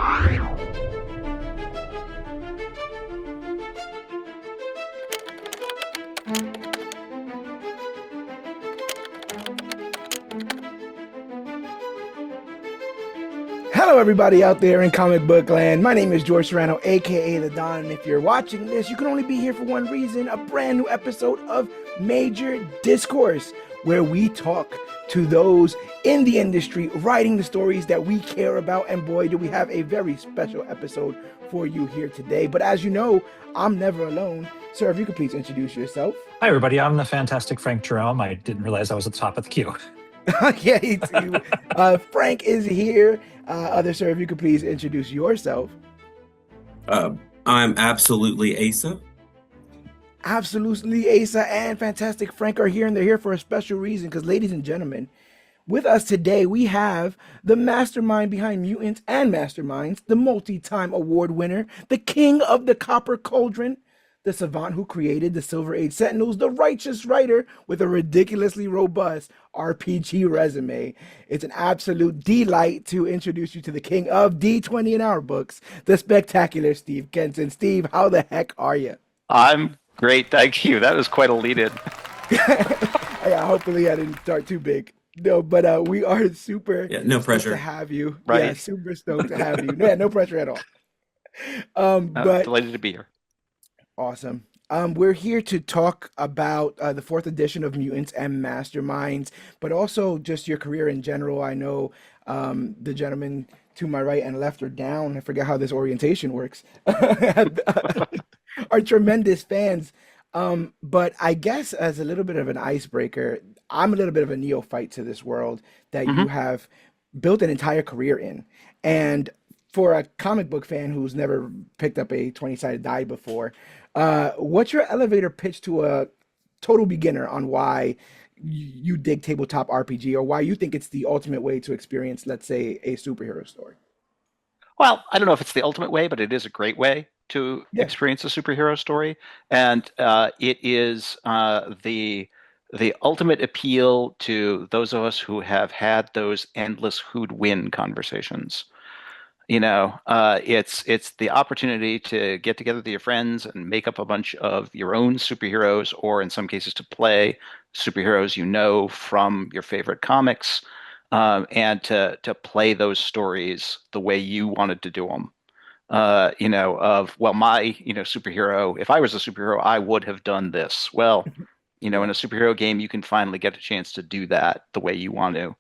Hello, everybody out there in comic book land. My name is George Serrano, aka The Don, and if you're watching this, you can only be here for one reason: a brand new episode of Major Discourse, where we talk to those in the industry writing the stories that we care about. And boy, do we have a very special episode for you here today. But as you know, I'm never alone. Sir, if you could please introduce yourself. Hi, everybody. I'm the fantastic Frank Jerome. I didn't realize I was at the top of the queue. Yeah, he too. Frank is here. Other sir, if you could please introduce yourself. I'm absolutely Asa. Absolutely, Asa and Fantastic Frank are here, and they're here for a special reason. Because, ladies and gentlemen, with us today we have the mastermind behind Mutants and Masterminds, the multi-time award winner, the king of the Copper Cauldron, the savant who created the Silver Age Sentinels, the righteous writer with a ridiculously robust RPG resume. It's an absolute delight to introduce you to the king of D20 in our books, the spectacular Steve Kenson. Steve, how the heck are you? I'm great, thank you. That was quite a lead-in. Yeah, hopefully I didn't start too big. No, but we are super no pressure to have you. Right. Yeah, super stoked to have you. Yeah, no pressure at all. But delighted to be here. Awesome. We're here to talk about the fourth edition of Mutants and Masterminds, but also just your career in general. I know the gentleman to my right and left or down, I forget how this orientation works, are tremendous fans. But I guess as a little bit of an icebreaker, I'm a little bit of a neophyte to this world that you have built an entire career in. And for a comic book fan who's never picked up a 20-sided die before, what's your elevator pitch to a total beginner on why you dig tabletop RPG, or why you think it's the ultimate way to experience, let's say, a superhero story? Well, I don't know if it's the ultimate way, but it is a great way to experience a superhero story. And it is the ultimate appeal to those of us who have had those endless who'd win conversations. You know, it's the opportunity to get together with your friends and make up a bunch of your own superheroes, or in some cases to play superheroes you know from your favorite comics, and to play those stories the way you wanted to do them. My superhero, if I was a superhero, I would have done this. Well, in a superhero game, you can finally get a chance to do that the way you want to.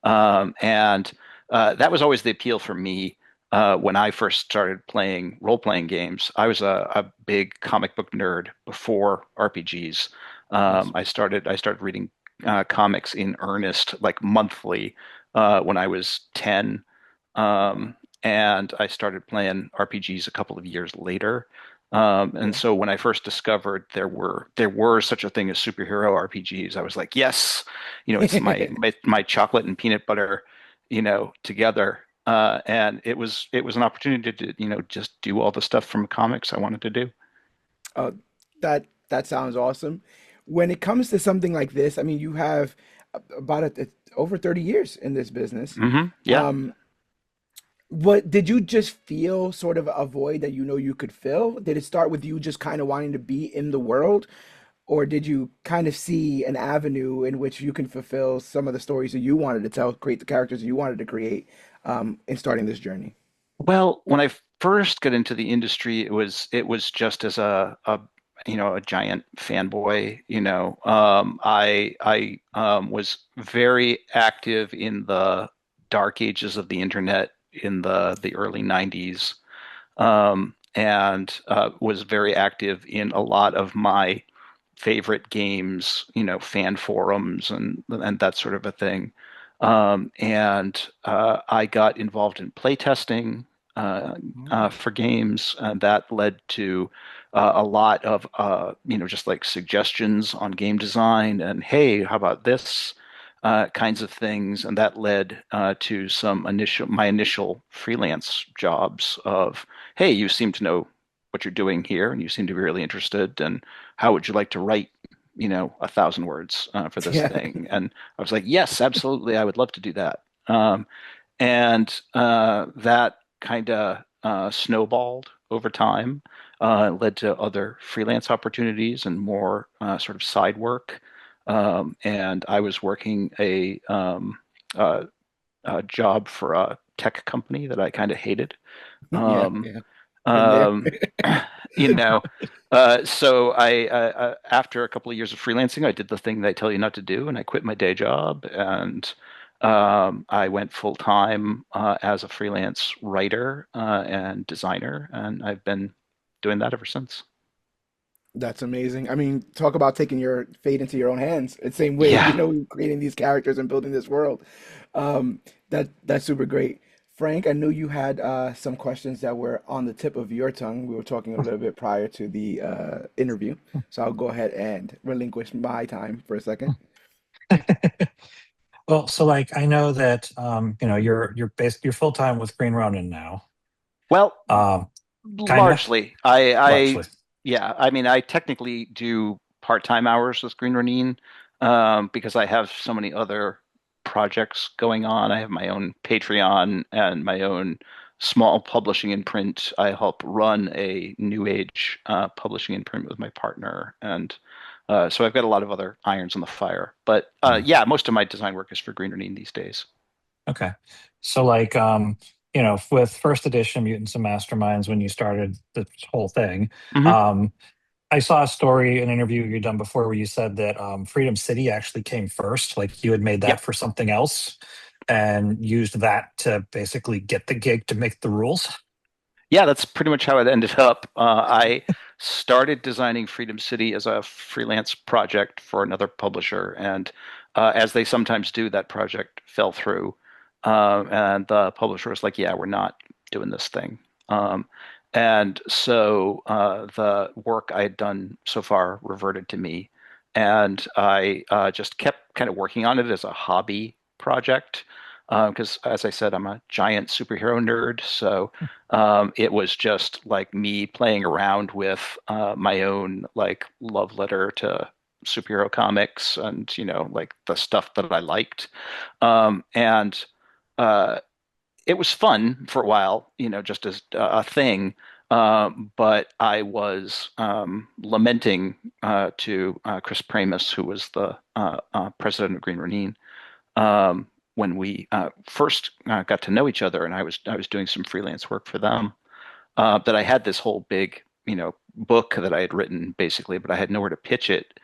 And that was always the appeal for me. When I first started playing role-playing games, I was a big comic book nerd before RPGs. I started reading comics in earnest, like monthly, when I was 10, and I started playing RPGs a couple of years later. And so when I first discovered there were such a thing as superhero RPGs, I was like, yes, it's my chocolate and peanut butter, together. And it was an opportunity to, just do all the stuff from comics I wanted to do. That sounds awesome. When it comes to something like this, I mean, you have about over 30 years in this business. Yeah. What did you just feel sort of a void that you could fill? Did it start with you just kind of wanting to be in the world? Or did you kind of see an avenue in which you can fulfill some of the stories that you wanted to tell, create the characters that you wanted to create, in starting this journey? Well, when I first got into the industry, it was just as a giant fanboy. I was very active in the dark ages of the internet in the early 90s, and was very active in a lot of my favorite games, fan forums and that sort of a thing. And I got involved in playtesting for games, and that led to a lot of just like suggestions on game design and, hey, how about this, kinds of things, and that led to my initial freelance jobs of, hey, you seem to know what you're doing here, and you seem to be really interested, and how would you like to write 1,000 words for this thing? And I was like, yes, absolutely, I would love to do that. And that kind of snowballed over time, led to other freelance opportunities and more sort of side work. And I was working uh, a job for a tech company that I kind of hated. Yeah, Um, yeah, been there. um, you know, so after a couple of years of freelancing, I did the thing they tell you not to do, and I quit my day job, and I went full time as a freelance writer and designer, and I've been doing that ever since. That's amazing. I mean, talk about taking your fate into your own hands. It's the same way, Yeah. creating these characters and building this world. That's super great. Frank, I knew you had some questions that were on the tip of your tongue. We were talking a little bit prior to the interview, so I'll go ahead and relinquish my time for a second. Well, so like I know that you're full time with Green Ronin now. Well, Um, Kinda, largely, I largely. yeah, I mean, I technically do part-time hours with Green Ronin because I have so many other projects going on. I have my own Patreon and my own small publishing and print. I help run a new age publishing and print with my partner, and so I've got a lot of other irons on the fire. But Yeah. yeah, most of my design work is for Green Ronin these days. Okay. So like with first edition Mutants and Masterminds when you started this whole thing, Hmm. um, I saw a story, an interview you'd done before where you said that Freedom City actually came first. Like you had made Yep. that for something else and used that to basically get the gig to make the rules. Yeah, that's pretty much how it ended up. I started designing Freedom City as a freelance project for another publisher, and as they sometimes do, that project fell through. And the publisher was like, "Yeah, we're not doing this thing." And so the work I had done so far reverted to me, and I just kept kind of working on it as a hobby project. Because, as I said, I'm a giant superhero nerd, so it was just like me playing around with my own like love letter to superhero comics and like the stuff that I liked. And uh, it was fun for a while, just as a thing. But I was lamenting to Chris Pramus, who was the president of Green Ronin, when we first got to know each other, and I was doing some freelance work for them, that I had this whole big, book that I had written basically, but I had nowhere to pitch it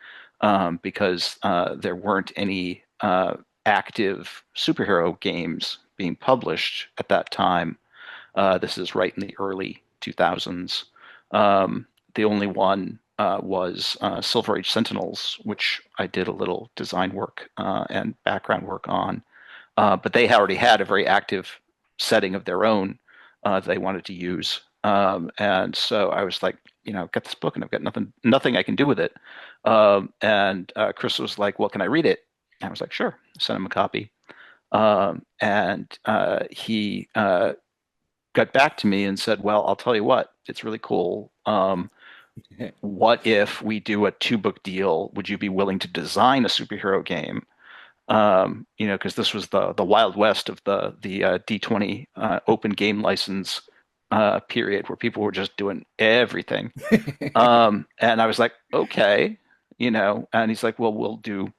because there weren't any active superhero games being published at that time. This is right in the early 2000s. The only one was Silver Age Sentinels, which I did a little design work and background work on. But they already had a very active setting of their own they wanted to use. And so I was like, I've got this book and I've got nothing I can do with it. And Chris was like, well, can I read it? And I was like, sure. Sent him a copy. And he got back to me and said, well, I'll tell you what, it's really cool. What if we do a two-book deal? Would you be willing to design a superhero game? Because this was the Wild West of the D20 open game license period where people were just doing everything. And I was like, okay, and he's like, well, we'll do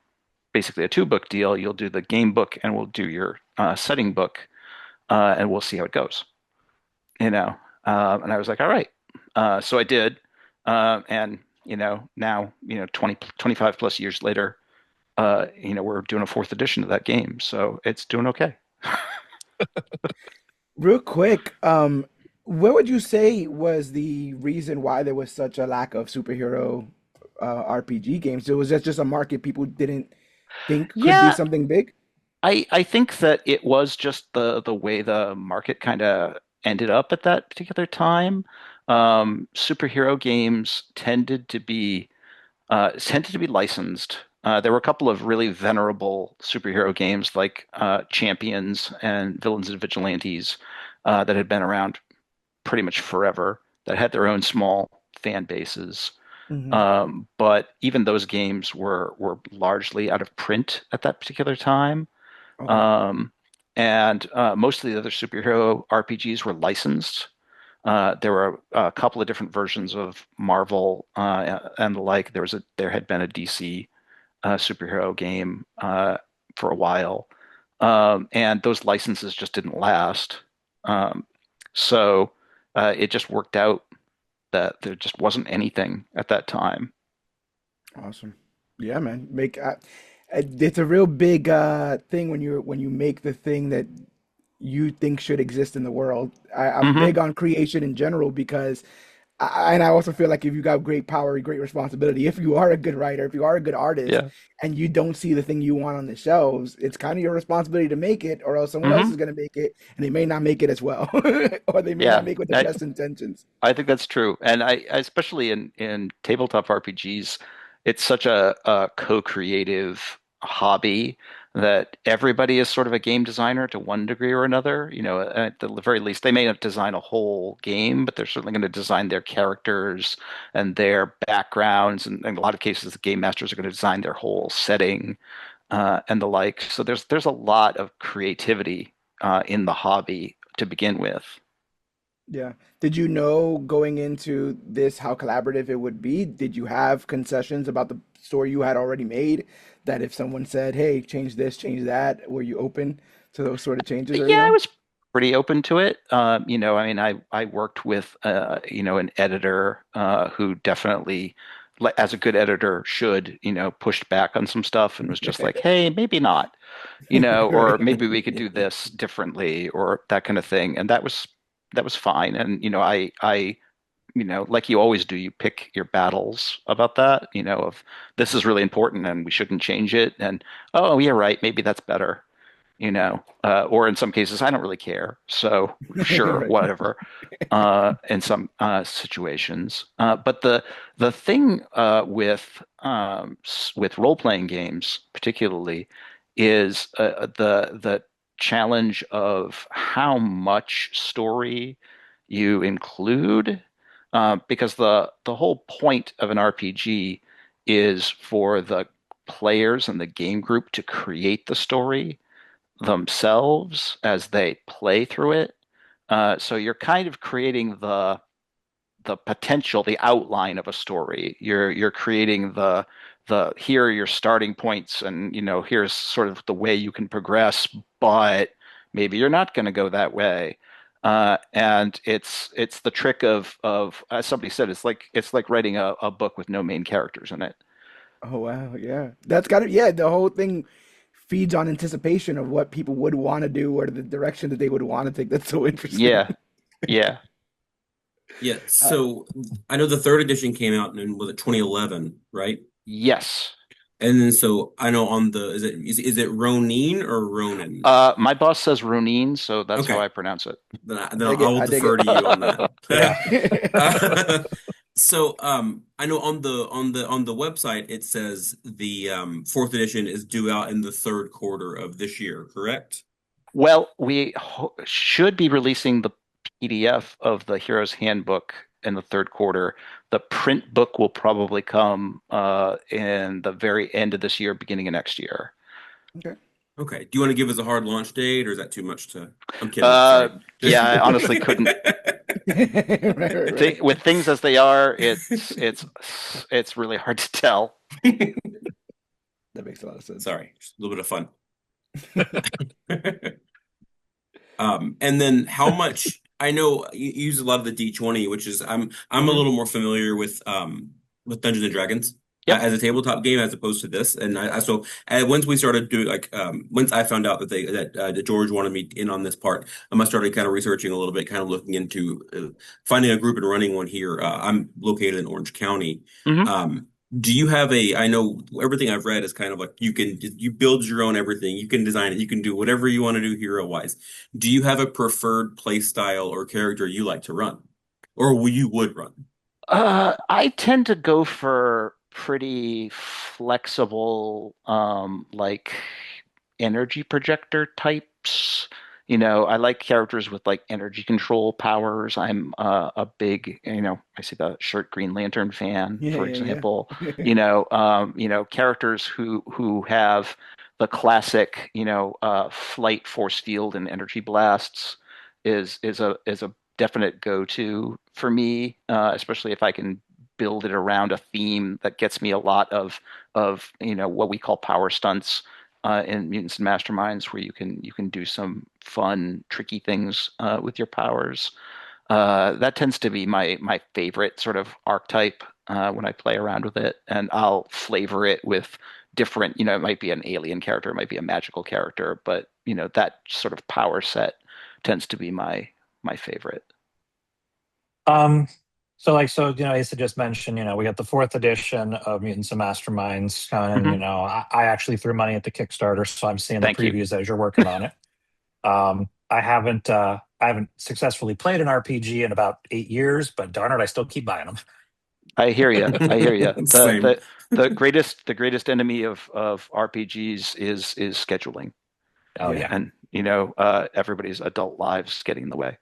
basically a two-book deal. You'll do the game book and we'll do your setting book, and we'll see how it goes, you know. And I was like, all right. So I did. And, now, 25 plus years later, we're doing a fourth edition of that game, so it's doing okay. Real quick, what would you say was the reason why there was such a lack of superhero RPG games? So was that just a market people didn't think could be Yeah, something big? I think that it was just the way the market kind of ended up at that particular time. Superhero games tended to be licensed. There were a couple of really venerable superhero games like Champions and Villains and Vigilantes that had been around pretty much forever, that had their own small fan bases. Hmm. But even those games were largely out of print at that particular time. Okay. Um, And most of the other superhero RPGs were licensed. There were a couple of different versions of Marvel and the like. There had been a DC superhero game for a while, and those licenses just didn't last. Um, so it just worked out that there just wasn't anything at that time. Awesome. Yeah, man. It's a real big thing when you make the thing that you think should exist in the world. I'm Hmm. big on creation in general because and I also feel like if you got great power, great responsibility, if you are a good writer, if you are a good artist, Yeah. and you don't see the thing you want on the shelves, it's kind of your responsibility to make it, or else someone else is Hmm. going to make it, and they may not make it as well, or they may not Yeah. make it with the best intentions. I think that's true. And especially in tabletop RPGs, it's such a co-creative hobby that everybody is sort of a game designer to one degree or another. At the very least, they may not design a whole game, but they're certainly going to design their characters and their backgrounds. And in a lot of cases, the game masters are going to design their whole setting and the like. So there's a lot of creativity in the hobby to begin with. Yeah. Did you know going into this how collaborative it would be? Did you have concessions about the story you had already made that if someone said, "Hey, change this, change that," were you open to those sort of changes early Yeah, I on? was pretty open to it. I mean, I worked with an editor who definitely, as a good editor should, pushed back on some stuff and was just like, "Hey, maybe not," or Right. maybe we could do this differently, or that kind of thing. And that was fine. And like you always do, you pick your battles about that. Of this is really important and we shouldn't change it. And oh, yeah, right, maybe that's better or in some cases, I don't really care. So sure, Right. whatever. In some situations, but the thing with role playing games, particularly, is the challenge of how much story you include, because the whole point of an RPG is for the players and the game group to create the story themselves as they play through it. So you're kind of creating the potential, the outline of a story. You're creating the here are your starting points, and here's sort of the way you can progress, but maybe you're not going to go that way. And it's the trick of as somebody said, it's like writing a book with no main characters in it. Oh wow, yeah. That's got it. Yeah, the whole thing feeds on anticipation of what people would want to do or the direction that they would want to take. That's so interesting. Yeah, yeah, Yeah, Uh, so I know the third edition came out in was it 2011, right? yes. And then so I know on the is it Ronin or Ronin? My boss says Ronin, so that's how Okay, I pronounce it. then I dig it. I will I dig defer to you on that. Yeah. So I know on the website it says the fourth edition is due out in the third quarter of this year, correct? Well, we should be releasing the PDF of the Hero's Handbook in the third quarter. The print book will probably come in the very end of this year, beginning of next year. Okay. Okay. Do you want to give us a hard launch date, or is that too much to? I'm kidding. Uh, Sorry. yeah, I honestly couldn't. Right, right, right. With things as they are, it's really hard to tell. That makes a lot of sense. Sorry, just a little bit of fun. And then how much I know you use a lot of the D20, which is I'm a Hmm. little more familiar with Dungeons and Dragons Yep. as a tabletop game as opposed to this. And once we started doing once I found out that George wanted me in on this part, I started kind of researching a little bit, kind of looking into finding a group and running one here. I'm located in Orange County. Hmm. Um, do you have I know everything I've read is kind of like you build your own everything. You can design it. You can do whatever you want to do hero wise. Do you have a preferred play style or character you like to run? Or you would run? I tend to go for pretty flexible, like energy projector types. I like characters with like energy control powers. I'm a big, I see the shirt Green Lantern fan, Yeah, for yeah, example. yeah. Characters who have the classic, flight, force field, and energy blasts is a definite go-to for me, especially if I can build it around a theme that gets me a lot of what we call power stunts in Mutants and Masterminds, where you can do some fun, tricky things with your powers. That tends to be my favorite sort of archetype when I play around with it, and I'll flavor it with different. It might be an alien character, it might be a magical character, but that sort of power set tends to be my favorite. Um, Asa just mentioned, we got the fourth edition of Mutants and Masterminds coming. Hmm. I actually threw money at the Kickstarter, so I'm seeing the Thank you. previews as you're working on it. I haven't successfully played an RPG in about 8 years, but darn it, I still keep buying them. I hear you. I hear you. The Same. the the greatest enemy of RPGs is scheduling, Oh Yeah. yeah, and everybody's adult lives getting in the way.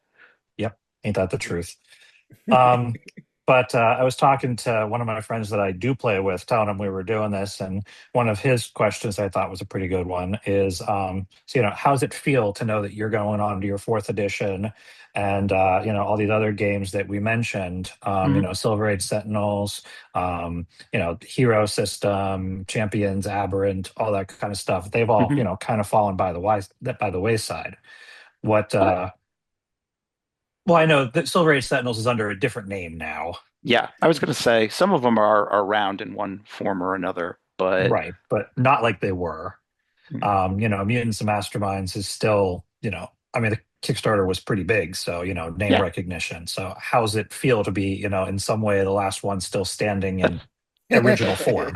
yep, ain't that the truth? Um, but I was talking to one of my friends that I do play with, telling him we were doing this, and one of his questions I thought was a pretty good one is, how does it feel to know that you're going on to your fourth edition, and all these other games that we mentioned, Mhm. Silver Age Sentinels, Hero System, Champions, Aberrant, all that kind of stuff. They've all Mhm. kind of fallen by the wayside. What Uh, well, I know that Silver Age Sentinels is under a different name now. yeah, I was going to say some of them are around in one form or another, but Right, but not like they were. Mutants and Masterminds is still, I mean, the Kickstarter was pretty big, so, name yeah. recognition. So how's it feel to be, in some way the last one still standing in original form?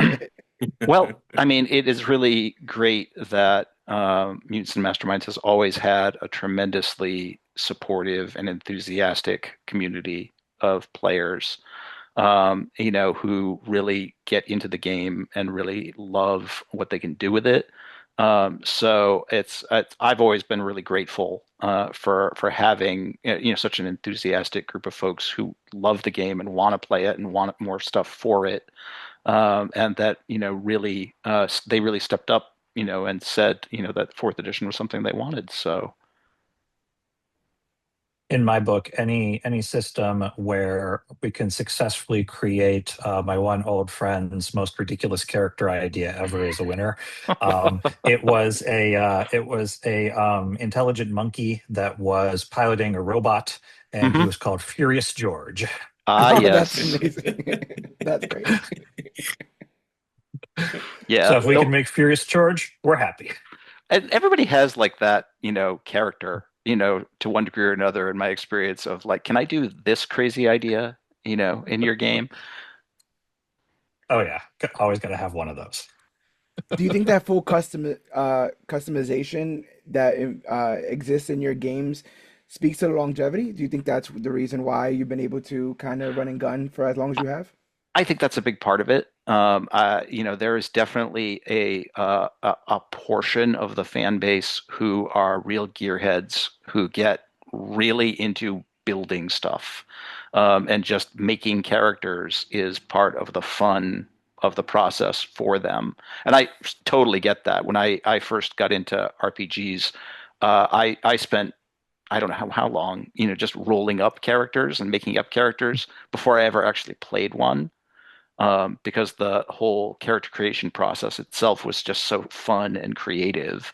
Well, I mean, it is really great that Mutants and Masterminds has always had a tremendously supportive and enthusiastic community of players, who really get into the game and really love what they can do with it. So I've always been really grateful for having such an enthusiastic group of folks who love the game and want to play it and want more stuff for it, and that really they really stepped up, and said that fourth edition was something they wanted. So In my book, any system where we can successfully create my one old friend's most ridiculous character idea ever is a winner. It was a intelligent monkey that was piloting a robot, and he Mhm. was called Furious George. Ah, Oh, that's yes, amazing. That's great. yeah. So if we can make Furious George, we're happy. And everybody has like that, character, to one degree or another, in my experience of like, can I do this crazy idea, in your game? Oh yeah, always got to have one of those. Do you think that full customization that exists in your games speaks to the longevity? Do you think that's the reason why you've been able to kind of run and gun for as long as you have? I think that's a big part of it. There is definitely a portion of the fan base who are real gearheads who get really into building stuff, and just making characters is part of the fun of the process for them. And I totally get that. When I first got into RPGs, I spent, I don't know how long, just rolling up characters and making up characters before I ever actually played one, because the whole character creation process itself was just so fun and creative.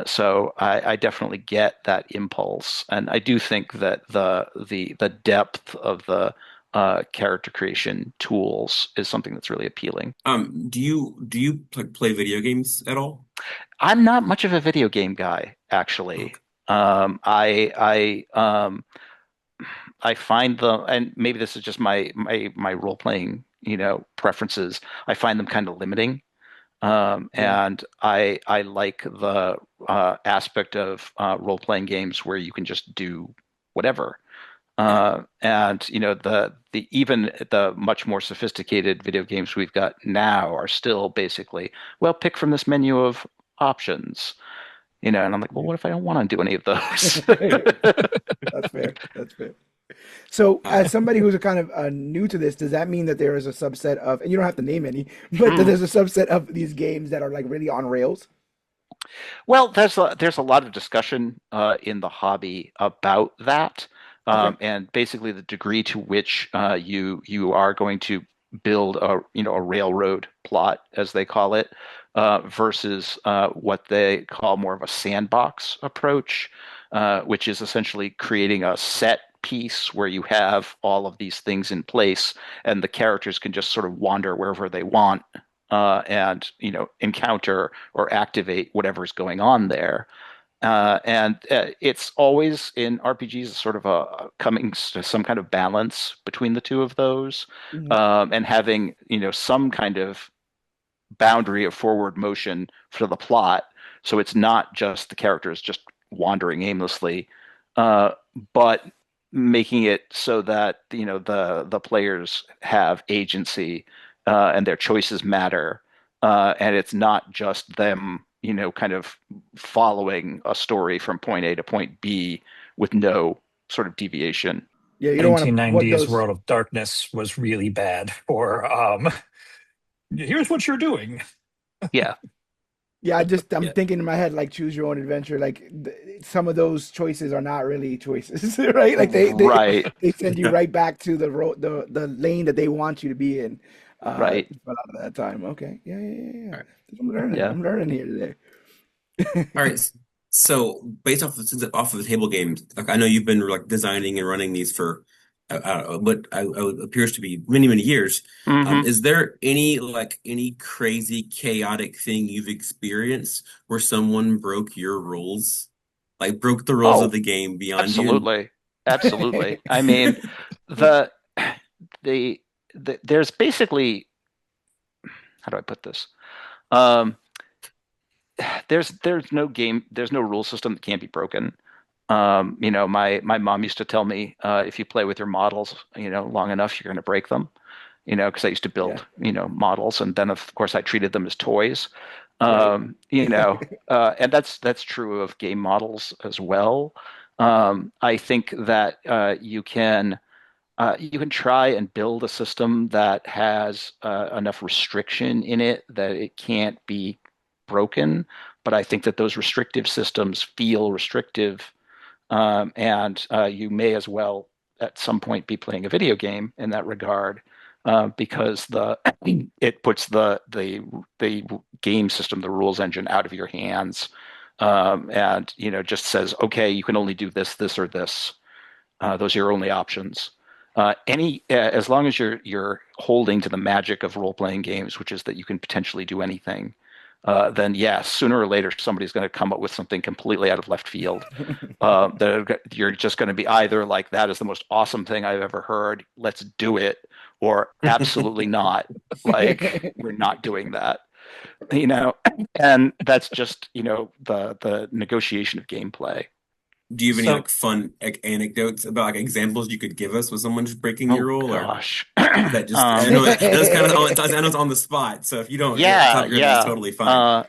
So I definitely get that impulse, and I do think that the depth of the character creation tools is something that's really appealing. Do you play video games at all? I'm not much of a video game guy, actually. Okay. I find them, and maybe this is just my role playing, preferences. I find them kind of limiting. Yeah. And I like the aspect of role playing games where you can just do whatever. Yeah. And the even the much more sophisticated video games we've got now are still basically, well, pick from this menu of options. And I'm like, well, what if I don't want to do any of those? That's fair. That's fair. So, Uh, as somebody who's a kind of new to this, does that mean that there is a subset of, and you don't have to name any, but that Mm. there's a subset of these games that are like really on rails? Well, there's a lot of discussion in the hobby about that, Okay. and basically the degree to which you are going to build a railroad plot, as they call it, versus what they call more of a sandbox approach, which is essentially creating a set piece where you have all of these things in place, and the characters can just sort of wander wherever they want, and encounter or activate whatever's going on there. And it's always in RPGs sort of a coming to some kind of balance between the two of those, Mhm. and having some kind of boundary of forward motion for the plot, so it's not just the characters just wandering aimlessly, uh, but making it so that the players have agency, and their choices matter, and it's not just them kind of following a story from point A to point B with no sort of deviation. Yeah, you don't want to what 1990s those. World of Darkness was really bad for here's what you're doing. Yeah, Yeah, I'm yeah. thinking in my head like choose your own adventure. Like some of those choices are not really choices, right? Like right, they send you right back to the road the lane that they want you to be in. right, For a lot of that time. Okay, yeah, yeah, yeah, yeah. All right. I'm learning. yeah. I'm learning here today. All right. So based off of the table games, like I know you've been like designing and running these for what appears to be many, many years. Hmm. Is there any crazy chaotic thing you've experienced where someone broke your rules? Like broke the rules of Oh, the game beyond you? absolutely. Absolutely. I mean, the the, there's basically, how do I put this? Um, there's no rule system that can't be broken. My mom used to tell me, if you play with your models, long enough, you're going to break them. Because I used to Yeah, build, models, and then of course I treated them as toys. right. And that's true of game models as well. I think that you can try and build a system that has enough restriction in it that it can't be broken, but I think that those restrictive systems feel restrictive, and you may as well at some point be playing a video game in that regard, because the it puts the game system, the rules engine, out of your hands, and just says, okay, you can only do this, this, or this. Those are your only options. Any As long as you're holding to the magic of role playing games, which is that you can potentially do anything, then yes, sooner or later somebody's going to come up with something completely out of left field. That you're just going to be either like, that is the most awesome thing I've ever heard, let's do it, or absolutely not. Like, we're not doing that. You know, and that's just the negotiation of gameplay. Do you have any So like fun anecdotes about like examples you could give us with someone just breaking your Oh rule, or gosh. is that just um, I know it's kind of I know it's on the spot. So if you don't, yeah, top of your head, that's yeah. totally fine.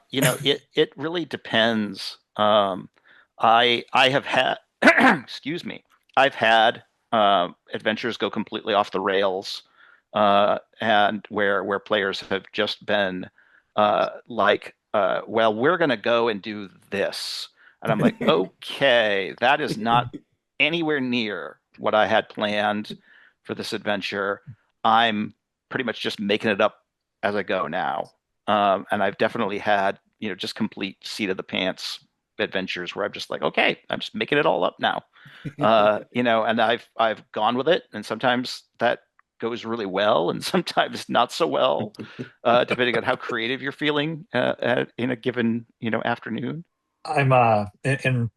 It really depends. I have had excuse me. I've had adventures go completely off the rails, and where players have just been like, well, we're going to go and do this, and I'm like, okay, that is not anywhere near what I had planned for this adventure. I'm pretty much just making it up as I go now. And I've definitely had, just complete seat of the pants adventures where I'm just like, okay, I'm just making it all up now. And I've gone with it, and sometimes that goes really well, and sometimes not so well, depending on how creative you're feeling in a given, afternoon. I'm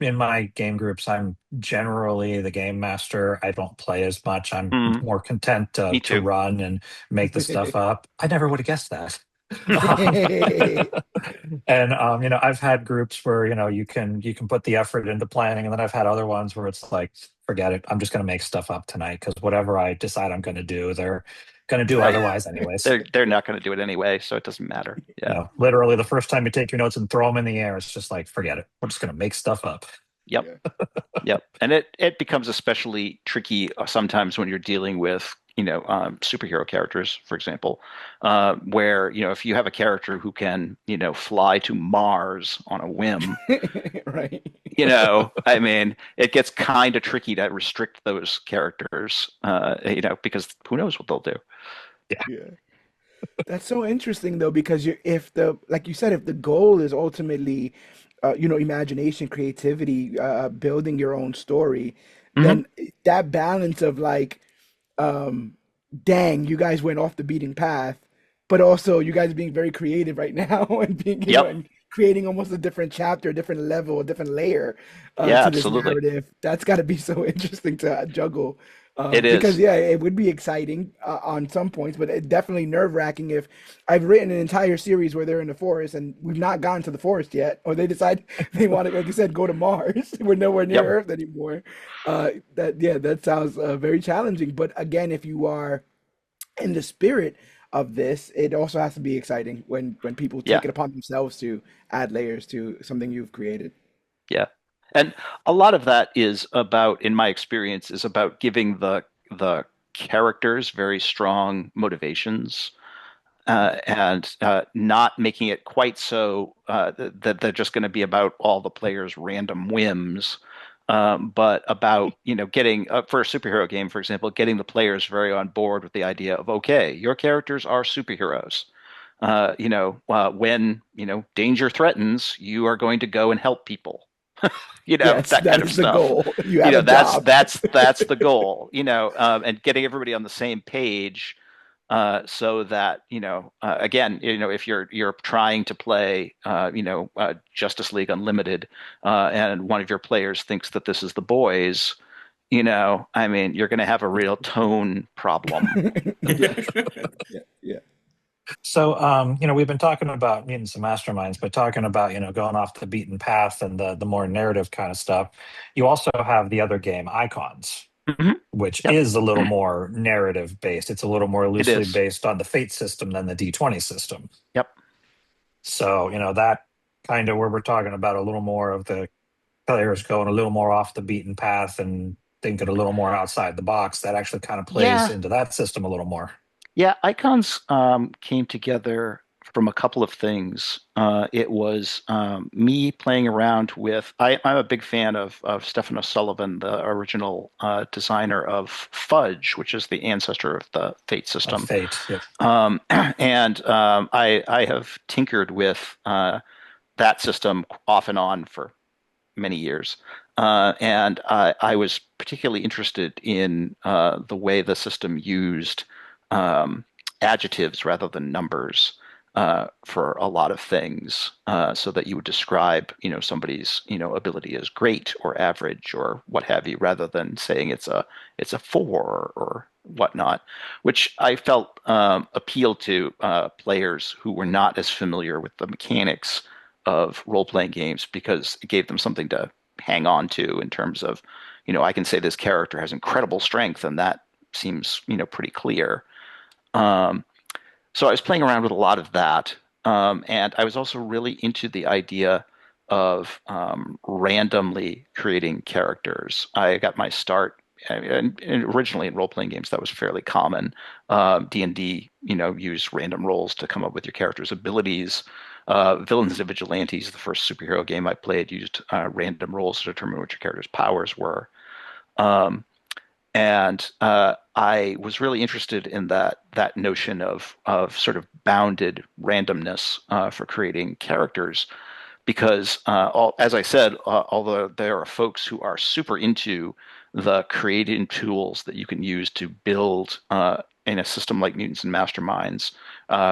in my game groups, I'm generally the game master. I don't play as much. I'm Mm, more content me to too. run and make the stuff up. I never would have guessed that. Um, and I've had groups where you can put the effort into planning, and then I've had other ones where it's like, forget it, I'm just going to make stuff up tonight because whatever I decide I'm going to do, going to do Right. otherwise anyways. They're not going to do it anyway, so it doesn't matter. Yeah. Literally the first time you take your notes and throw them in the air, it's just like, forget it. We're just going to make stuff up. Yep. Yeah. Yep. And it becomes especially tricky sometimes when you're dealing with, superhero characters, for example, where, if you have a character who can, fly to Mars on a whim, Right. I mean, it gets kind of tricky to restrict those characters, because who knows what they'll do. Yeah. That's so interesting though, because if the like you said, if the goal is ultimately, imagination, creativity, building your own story, Hmm. then that balance of like, um, dang, you guys went off the beaten path, but also you guys being very creative right now and being, Yep. and creating almost a different chapter, a different level, a different layer Yeah, to this absolutely. narrative. That's got to be so interesting to juggle. It Because is. yeah, it would be exciting on some points, but it definitely nerve-wracking if I've written an entire series where they're in the forest and we've not gone to the forest yet, or they decide they want to, like you said, go to Mars. We're nowhere near Yep. Earth anymore. That sounds very challenging. But again, if you are in the spirit of this, it also has to be exciting when people Yeah. take it upon themselves to add layers to something you've created. Yeah. And a lot of that is about, in my experience, is about giving the characters very strong motivations, and not making it quite so that they're just going to be about all the players' random whims, but about, getting for a superhero game, for example, getting the players very on board with the idea of, okay, your characters are superheroes. When, danger threatens, you are going to go and help people, Yes, that kind that of is the stuff. goal. You have a That's job. that's the goal, and getting everybody on the same page, so that, again, if you're trying to play, Justice League Unlimited, and one of your players thinks that this is the boys, I mean, you're going to have a real tone problem. Yes. Yeah. Yeah. So, we've been talking about mutants and masterminds, but talking about, going off the beaten path and the more narrative kind of stuff. You also have the other game, Icons, Hmm. which Yep, is a little more narrative based. It's a little more it loosely is. based on the fate system than the D20 system. Yep. So, that kind of where we're talking about a little more of the players going a little more off the beaten path and thinking a little more outside the box, that actually kind of plays Yeah. into that system a little more. Yeah, Icons came together from a couple of things. It was me playing around with. I'm a big fan of Stephen O'Sullivan, the original designer of Fudge, which is the ancestor of the Fate Of system. fate. Yep. And I have tinkered with that system off and on for many years. And I was particularly interested in the way the system used um, adjectives rather than numbers for a lot of things, so that you would describe, somebody's, ability as great or average or what have you, rather than saying it's a four or whatnot, which I felt appealed to players who were not as familiar with the mechanics of role-playing games, because it gave them something to hang on to in terms of, I can say this character has incredible strength, and that seems, pretty clear. Um, so I was playing around with a lot of that, and I was also really into the idea of randomly creating characters. I got my start. And originally in role-playing games, that was fairly common. D&D, use random rolls to come up with your character's abilities. Villains and Vigilantes, the first superhero game I played, used random rolls to determine what your character's powers were. Um, and I was really interested in that notion of sort of bounded randomness for creating characters, because as I said, although there are folks who are super into the creating tools that you can use to build in a system like Mutants and Masterminds,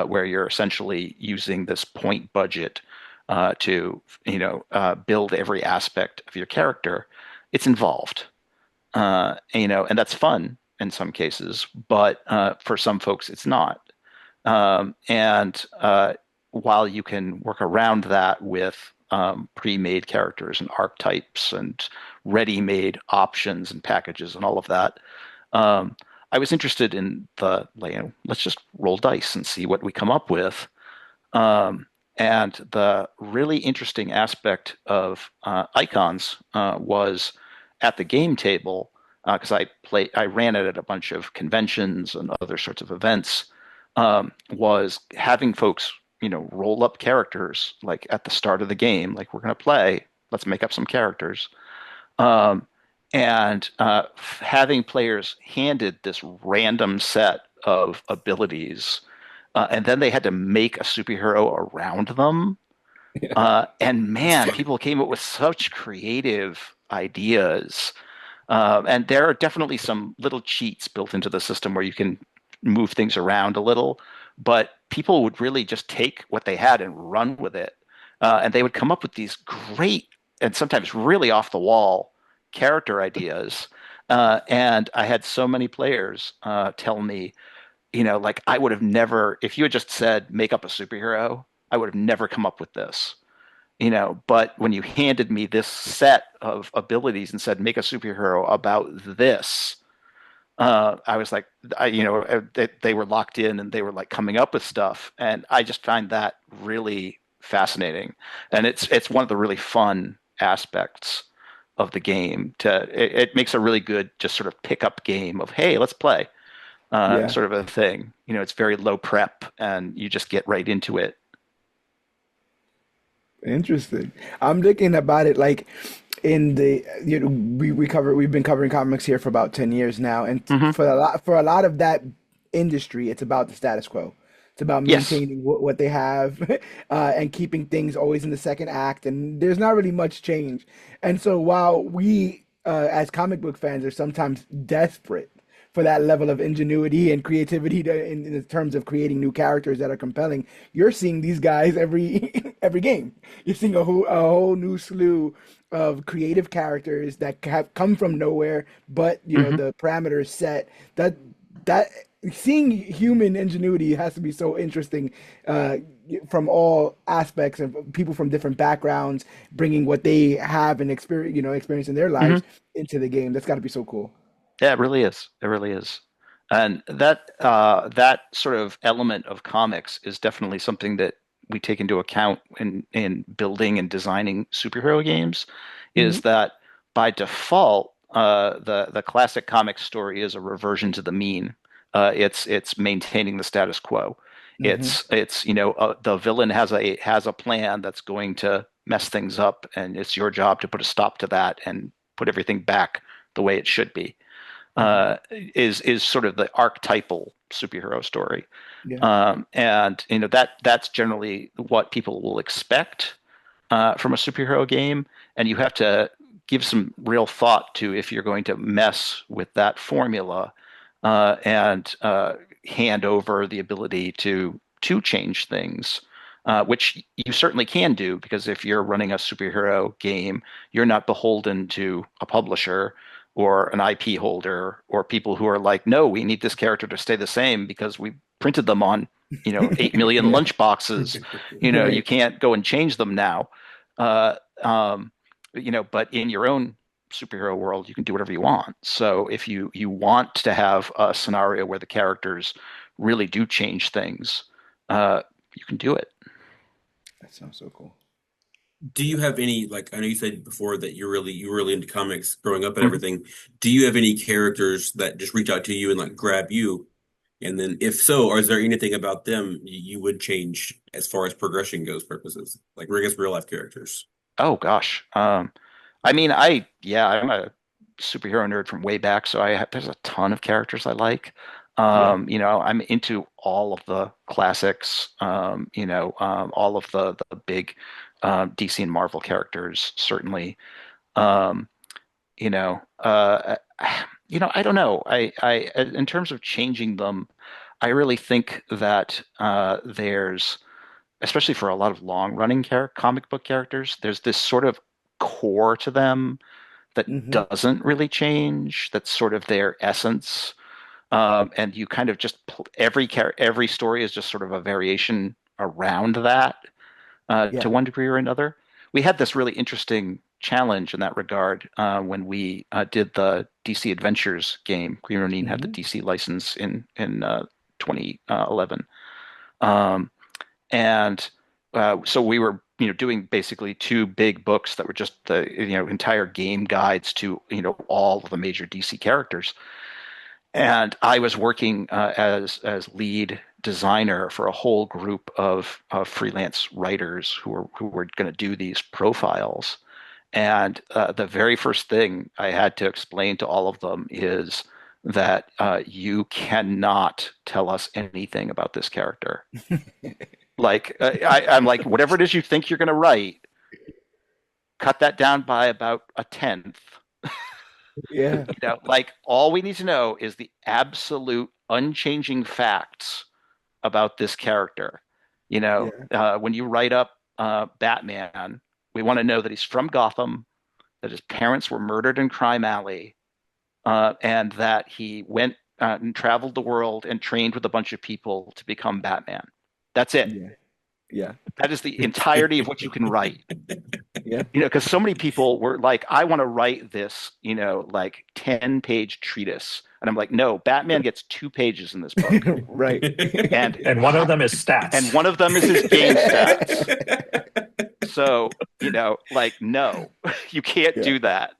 where you're essentially using this point budget to build every aspect of your character, it's involved, and that's fun in some cases, but for some folks it's not. And while you can work around that with pre-made characters and archetypes and ready-made options and packages and all of that, um, I was interested in let's just roll dice and see what we come up with. Um, and the really interesting aspect of icons was at the game table, because I ran it at a bunch of conventions and other sorts of events. Was having folks, roll up characters like at the start of the game, like we're going to play, let's make up some characters. Um, and having players handed this random set of abilities, and then they had to make a superhero around them. And man, people came up with such creative ideas. And there are definitely some little cheats built into the system where you can move things around a little, but people would really just take what they had and run with it. And they would come up with these great and sometimes really off the wall character ideas. And I had so many players tell me, like I would have never, if you had just said, make up a superhero, I would have never come up with this. But when you handed me this set of abilities and said, make a superhero about this, I was like, they were locked in and they were like coming up with stuff. And I just find that really fascinating. And it's one of the really fun aspects of the game. It makes a really good, just sort of pickup game of, hey, let's play, Yeah. sort of a thing. It's very low prep and you just get right into it. Interesting. I'm thinking about it like in the we've been covering comics here for about 10 years now, and Hmm. for a lot of that industry, it's about the status quo. It's about Yes. maintaining what they have and keeping things always in the second act, and there's not really much change. And so while we as comic book fans are sometimes desperate for that level of ingenuity and creativity in terms of creating new characters that are compelling, you're seeing these guys every every game. You're seeing a whole new slew of creative characters that have come from nowhere, but Hmm. the parameters set. That seeing human ingenuity has to be so interesting, uh, from all aspects of people from different backgrounds, bringing what they have and experience in their Hmm. lives into the game. That's got to be so cool. Yeah, it really is. It really is. And that sort of element of comics is definitely something that we take into account in building and designing superhero games, is Hmm. that by default, the classic comic story is a reversion to the mean. It's maintaining the status quo. Hmm. It's the villain has a plan that's going to mess things up, and it's your job to put a stop to that and put everything back the way it should be. Hmm. Is sort of the archetypal superhero story. Yeah. And that's generally what people will expect from a superhero game, and you have to give some real thought to if you're going to mess with that formula, and hand over the ability to change things. Which you certainly can do, because if you're running a superhero game, you're not beholden to a publisher or an IP holder or people who are like, no, we need this character to stay the same because we printed them on 8 million Yeah. lunch boxes. You Right. can't go and change them now. Uh, um, but in your own superhero world, you can do whatever you want. So if you want to have a scenario where the characters really do change things, you can do it. That sounds so cool. Do you have any, like, I know you said before that you were really into comics growing up and Mhm. everything. Do you have any characters that just reach out to you and like grab you? And then if so, or is there anything about them you would change as far as progression goes purposes? Like I guess real life characters. Oh gosh. I mean, I'm a superhero nerd from way back, so there's a ton of characters I like. Yeah. I'm into all of the classics, all of the big DC and Marvel characters, certainly. Um, you know, uh, I don't know. In terms of changing them, I really think that there's, especially for a lot of long running comic book characters, there's this sort of core to them that Hmm. doesn't really change. That's sort of their essence. And you kind of just every story is just sort of a variation around that, to Yeah. one degree or another. we had this really interesting challenge in that regard when we did the DC Adventures game. Green Ronin had the Hmm. DC license in 2011, um, and so we were doing basically two big books that were just the entire game guides to all of the major DC characters. And I was working as lead designer for a whole group of freelance writers who were going to do these profiles. And the very first thing I had to explain to all of them is that you cannot tell us anything about this character. Like I'm like, whatever it is you think you're going to write, cut that down by about a tenth. Yeah. Like all we need to know is the absolute unchanging facts about this character. Yeah. When you write up Batman, we want to know that he's from Gotham, that his parents were murdered in Crime Alley, and that he went and traveled the world and trained with a bunch of people to become Batman. That's it. Yeah. Yeah. That is the entirety of what you can write. Yeah. Because so many people were like, I want to write this, like 10-page treatise. And I'm like, no, Batman gets 2 pages in this book. Right. And And one of them is stats. and one of them is his game stats. So, like, no, you can't Yeah. do that.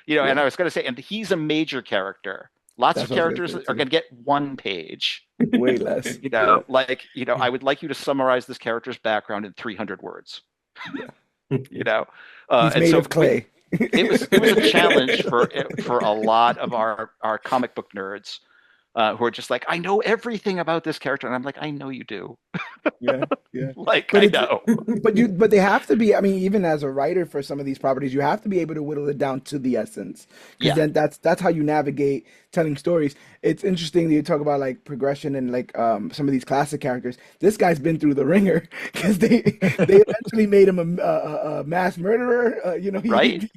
And I was going to say, and he's a major character. Lots That's of what I was gonna characters say, are too. going to get 1 page. Way less. Yeah. I would like you to summarize this character's background in 300 words. You know, He's and made so of clay. it was a challenge for a lot of our comic book nerds who are just like, I know everything about this character, and I'm like, I know you do. Yeah. Yeah. Like, But I it's know. but they have to be, I mean, even as a writer for some of these properties, you have to be able to whittle it down to the essence. Because Yeah. then that's how you navigate telling stories. It's interesting that you talk about like progression and like some of these classic characters. This guy's been through the ringer because they eventually made him a mass murderer. Right.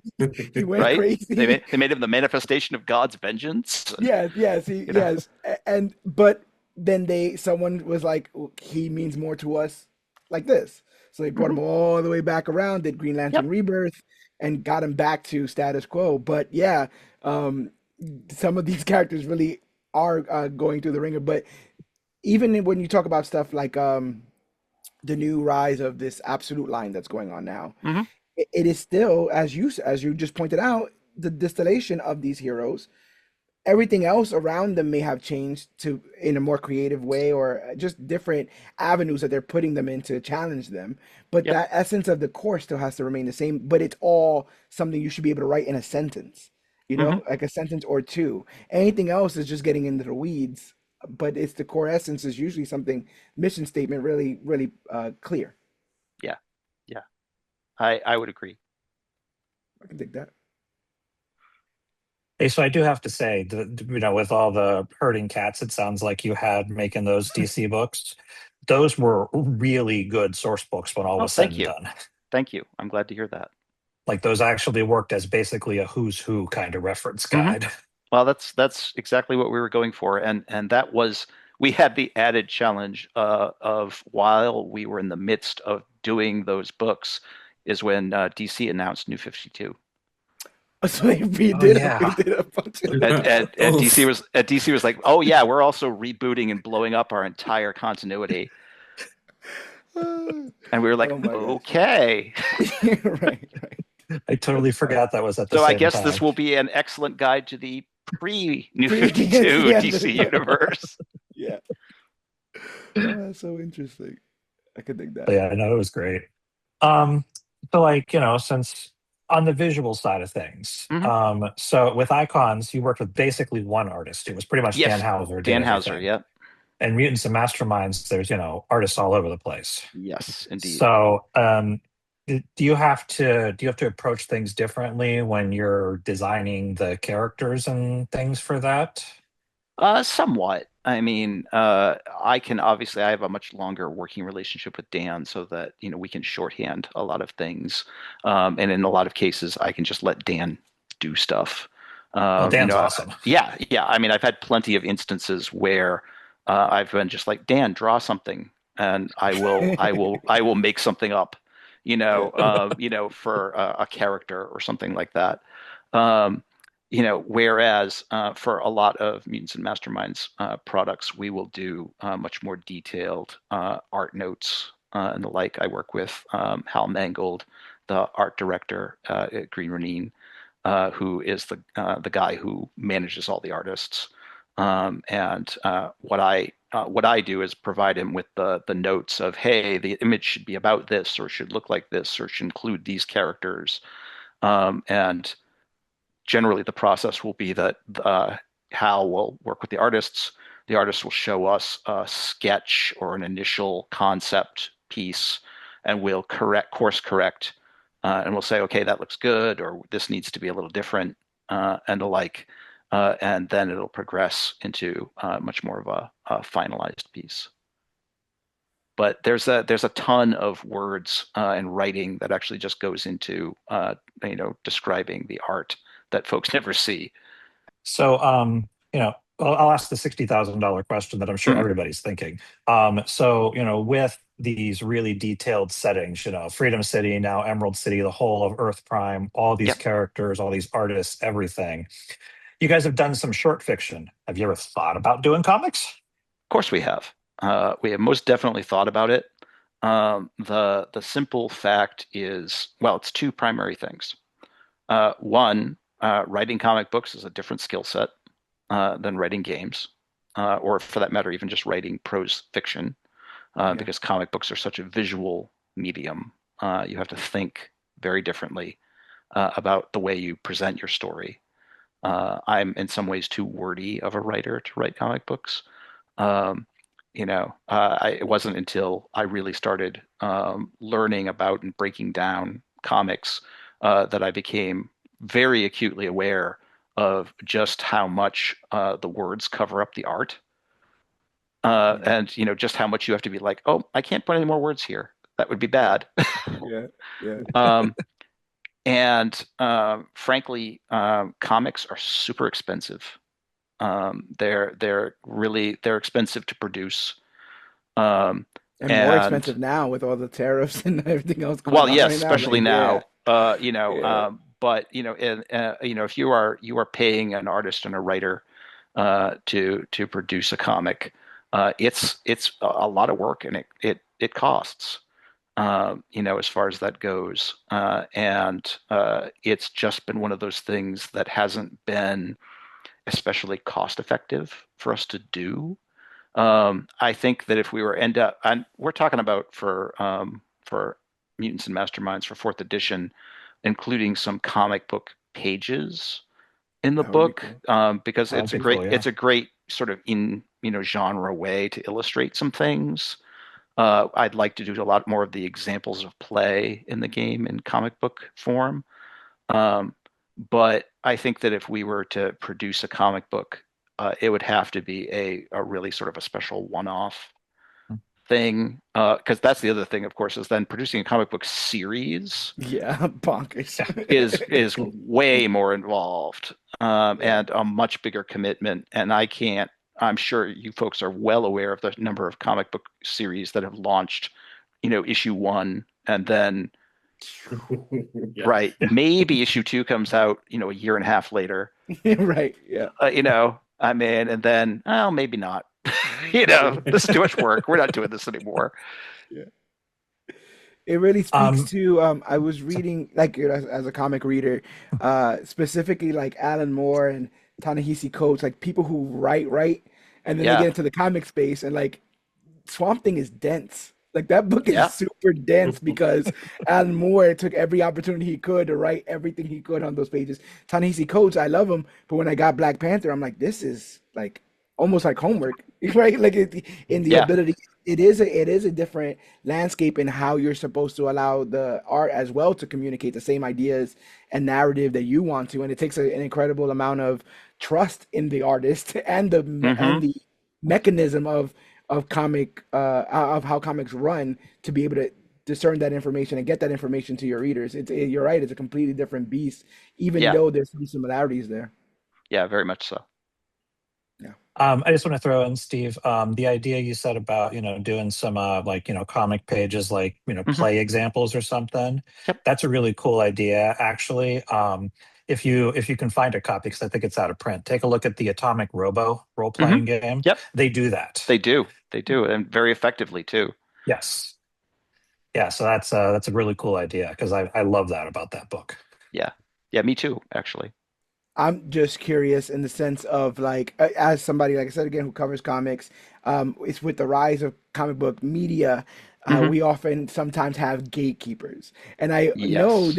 He went Right. They crazy. made they made him the manifestation of God's vengeance. Yes, yes, You know. yes. And but then someone was like, he means more to us like this. So they brought him Mhm. all the way back around, did Green Lantern Yep. Rebirth, and got him back to status quo. But yeah, um, some of these characters really are going through the ringer. But even when you talk about stuff like the new rise of this absolute line that's going on now, Hmm. it is still, as you just pointed out, the distillation of these heroes. Everything else around them may have changed to in a more creative way or just different avenues that they're putting them in to challenge them, but Yep. that essence of the core still has to remain the same, but it's all something you should be able to write in a sentence, Hmm. like a sentence or two. Anything else is just getting into the weeds, but it's the core essence is usually something mission statement really really clear. Yeah. Yeah. I would agree. I can dig that. Hey, so I do have to say that, with all the herding cats, it sounds like you had making those DC books. Those were really good source books when all Oh, was said thank and you. done. Thank you. I'm glad to hear that. Like those actually worked as basically a who's who kind of reference Hmm. guide. Well, that's exactly what we were going for, and that was we had the added challenge of while we were in the midst of doing those books is when DC announced New 52. So they Oh redid a, yeah. redid a bunch of And DC Oof. was like, oh yeah, we're also rebooting and blowing up our entire continuity, oh and we were like, my gosh. okay. Right, right. I totally That's fun. forgot that was at the So I same guess this time. will be an excellent guide to the pre-New Pre 52 yeah, DC universe. yeah. Oh, that's so interesting. I could dig But that. yeah, I know it was great. Um, so like, since on the visual side of things, Hmm. so with Icons, you worked with basically one artist. It was pretty much Dan Yes, Houser did Dan Houser. everything. Yep. And Mutants and Masterminds, there's, artists all over the place. Yes, indeed. So, do you have to approach things differently when you're designing the characters and things for that? Somewhat. I mean, I have a much longer working relationship with Dan so that, we can shorthand a lot of things. And in a lot of cases, I can just let Dan do stuff. Oh, Um, you Dan's know, awesome. yeah, yeah. I mean, I've had plenty of instances where I've been just like, Dan, draw something, and I will make something up. for a character or something like that. Um, whereas for a lot of Mutants and Masterminds products, we will do much more detailed art notes and the like. I work with Hal Mangold, the art director at Green Ronin, who is the guy who manages all the artists. And what I do is provide him with the notes of, hey, the image should be about this, or should look like this, or should include these characters. And generally, the process will be that Hal will work with the artists. The artists will show us a sketch or an initial concept piece, and we'll course correct, and we'll say, okay, that looks good, or this needs to be a little different, and the like. And then it'll progress into much more of a finalized piece. But there's a ton of words and writing that actually just goes into describing the art that folks never see. So, I'll ask the $60,000 question that I'm sure Hmm. everybody's thinking. With these really detailed settings, Freedom City, now Emerald City, the whole of Earth Prime, all these Yep, of characters, all these artists, everything. You guys have done some short fiction. Have you ever thought about doing comics? course we have. We have most definitely thought about it. The simple fact is, well, it's two primary things. One, writing comic books is a different skill set than writing games, or for that matter, even just writing prose fiction, Yeah. because comic books are such a visual medium. You have to think very differently about the way you present your story. I'm in some ways too wordy of a writer to write comic books. Um, it wasn't until I really started learning about and breaking down comics that I became very acutely aware of just how much the words cover up the art, Yeah. and just how much you have to be like, oh, I can't put any more words here. That would be bad. Yeah. Yeah. um, and frankly, comics are super expensive. They're expensive to produce. Um, And more and expensive now with all the tariffs and everything else going well, on yes, right now. especially Like, yeah. now. Yeah. But if you are paying an artist and a writer to produce a comic, it's a lot of work, and it costs. As far as that goes, and it's just been one of those things that hasn't been especially cost effective for us to do. I think that if we were end up, and we're talking about for Mutants and Masterminds for fourth edition, including some comic book pages in the That would be book, cool. because That'd be cool, yeah. it's a great sort of in genre way to illustrate some things. I'd like to do a lot more of the examples of play in the game in comic book form. Um, but I think that if we were to produce a comic book, it would have to be a really sort of a special one-off thing. Because that's the other thing, of course, is then producing a comic book series Yeah. Bonkers. Yeah. is way more involved, Yeah. and a much bigger commitment. And I'm sure you folks are well aware of the number of comic book series that have launched, issue one, and then Yeah. right, maybe issue two comes out, a year and a half later. Right. Yeah. I mean, and then, oh, maybe not. This is too much work. We're not doing this anymore. Yeah. It really speaks Um, to I was reading like as a comic reader, specifically like Alan Moore and Ta-Nehisi Coates, like people who write and then they get Yeah, into the comic space and like Swamp Thing is dense. Like that book is yeah, super dense because Alan Moore took every opportunity he could to write everything he could on those pages. Ta-Nehisi Coates, I love him, but when I got Black Panther, I'm like, this is like almost like homework, right? Like in the yeah, ability, it is a different landscape in how you're supposed to allow the art as well to communicate the same ideas and narrative that you want to, and it takes an incredible amount of trust in the artist and hmm the mechanism of comic of how comics run to be able to discern that information and get that information to your readers. You're right, it's a completely different beast, even yeah, though there's some similarities there. yeah, very much so. Yeah. I just want to throw in, Steve, the idea you said about, doing some like, comic pages, like, Hmm. play examples or something. Yep. That's a really cool idea, actually. If you can find a copy, because I think it's out of print, take a look at the Atomic Robo Hmm. role-playing game. Yep. They do that. They do. They do, and very effectively too. Yes. Yeah, so that's a really cool idea because I love that about that book. Yeah. Yeah, me too, actually. I'm just curious in the sense of like, as somebody, like I said again, who covers comics, it's with the rise of comic book media, Hmm. we often sometimes have gatekeepers, and Yes.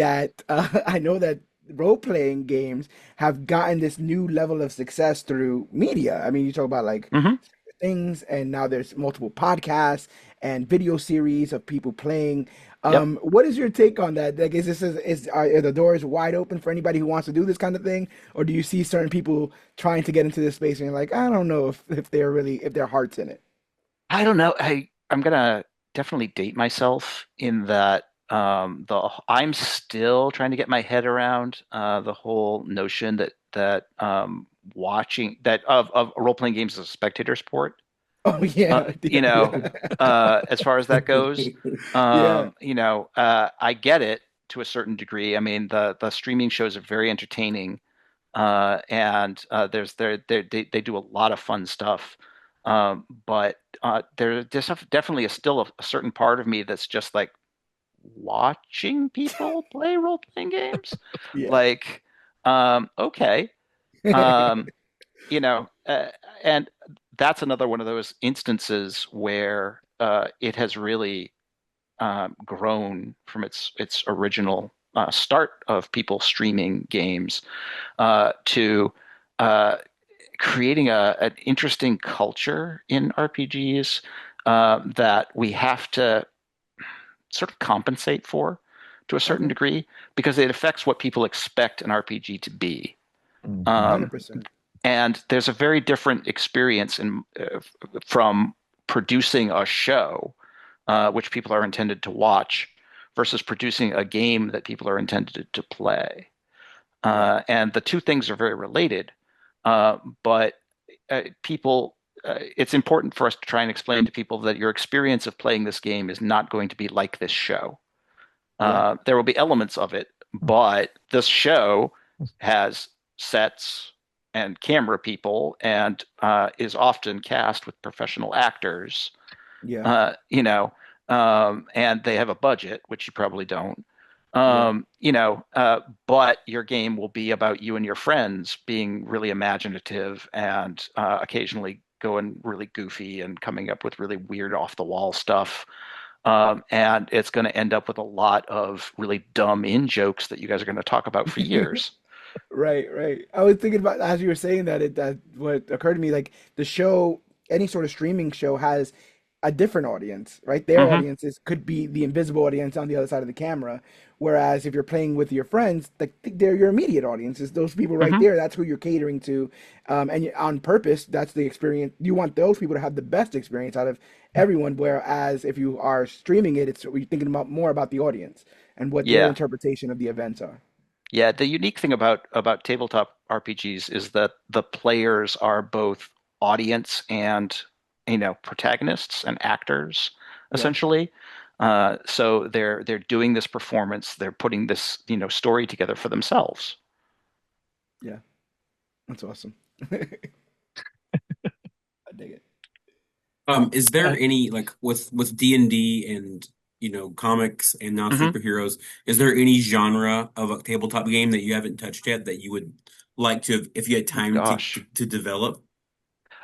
I know that role-playing games have gotten this new level of success through media. I mean, you talk about like Hmm. things, and now there's multiple podcasts and video series of people playing. Yep. What is your take on that? Like, are the doors wide open for anybody who wants to do this kind of thing, or do you see certain people trying to get into this space and you're like, I don't know if they're really if their heart's in it? I don't know. I'm gonna definitely date myself in that I'm still trying to get my head around the whole notion that watching that of role-playing games as a spectator sport. Oh Uh, yeah, you yeah, know, yeah, as far as that goes, yeah. I get it to a certain degree. I mean, the streaming shows are very entertaining, and they do a lot of fun stuff. But there's definitely still a certain part of me that's just like watching people play role-playing games. Yeah. Like, okay. Um, you know, and that's another one of those instances where it has really grown from its original start of people streaming games to uh, creating an interesting culture in RPGs that we have to sort of compensate for to a certain Okay, degree because it affects what people expect an RPG to be. Mhm. Um, 100%. and there's a very different experience from producing a show, which people are intended to watch, versus producing a game that people are intended to play. Yeah. And the two things are very related. But people, it's important for us to try and explain to people that your experience of playing this game is not going to be like this show. Yeah. There will be elements of it, but this show has sets and camera people and is often cast with professional actors, Yeah. uh, you know, and they have a budget, which you probably don't. Yeah. But your game will be about you and your friends being really imaginative and occasionally going really goofy and coming up with really weird off the wall stuff. And it's going to end up with a lot of really dumb in jokes that you guys are going to talk about for years. Right, right. I was thinking about as you were saying that that what occurred to me like the show, any sort of streaming show has a different audience, right? Their Hmm. audiences could be the invisible audience on the other side of the camera. Whereas if you're playing with your friends, like they're your immediate audiences. Those people right Hmm. there, that's who you're catering to. On purpose, that's the experience. You want those people to have the best experience out of everyone. Whereas if you are streaming it, it's you're thinking about more about the audience and what their Yeah. interpretation of the events are. Yeah, the unique thing about tabletop RPGs is that the players are both audience and protagonists and actors Yeah, essentially. So they're doing this performance, they're putting this story together for themselves. yeah. That's awesome. I dig it. Is there Uh, any like with D&D and comics and now Hmm. superheroes, is there any genre of a tabletop game that you haven't touched yet that you would like to if you had Oh time gosh, to develop?